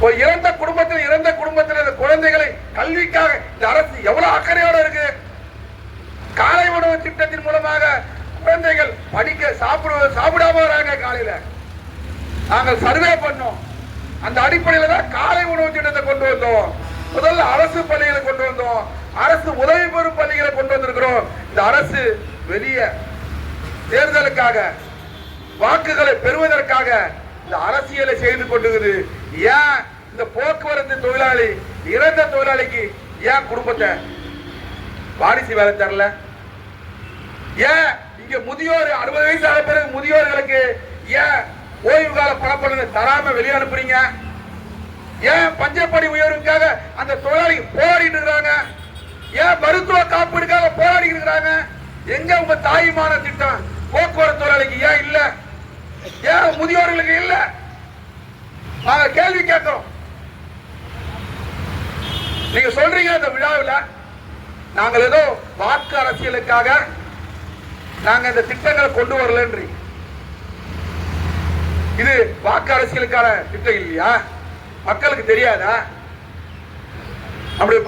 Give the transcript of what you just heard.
ஒரு இறந்த குடும்பத்தில் குழந்தைகளை கல்விக்காக இந்த அரசு எவ்வளவு அக்கறையோட இருக்கு. காலை உணவு திட்டத்தின் மூலமாக குழந்தைகள் படிக்க சாப்பிடாம வராங்க. காலையில நாங்கள் சர்வே பண்ணோம். அந்த அடிப்படையில் தான் காலை உணவு திட்டத்தை கொண்டு வந்தோம். முதல்ல அரசு பள்ளிகளை கொண்டு வந்தோம். அரசு உதவி பெறும் பள்ளிகளை கொண்டு வந்திருக்கிறோம். இந்த அரசு வெளியே தேர்தலுக்காக வாக்குகளை பெறுவதற்காக இந்த அரசியலை செய்து கொண்டிருக்குது. ஏன் இந்த போக்குவரத்து தொழிலாளி இறந்த தொழிலாளிக்கு ஏன் குடும்பத்தை வாரிசு வேலை தரல? ஏன் இங்க முதியோர் 60 வயசு ஆன பிறகு முதியோர்களுக்கு ஏன் ஓய்வு கால பணப்பலனை தராம வெளியே அனுப்புறீங்க? ஏன் பஞ்சப்படி உயர்வுக்காக அந்த தொழிலாளி போராடிட்டு இருக்கிறாங்க? ஏன் மருத்துவ காப்பீடுக்காக போராடி இருக்கிறாங்க? எங்க உங்க தாய்மான திட்டம் போக்குவரத்து தொழிலாளிக்கு ஏன் இல்ல? ஏன் முதியோர்களுக்கு இல்ல? நாங்க கேள்வி கேட்கிறோம். நீங்க சொல்றீங்க இந்த விழாவில் நாங்கள் ஏதோ வாக்கு அரசியலுக்காக நாங்க இந்த திட்டங்களை கொண்டு வரலன்றீங்க. இது வாக்கு அரசியலுக்கான திட்டம் இல்லையா? மக்களுக்கு தெரியாதா? அப்படி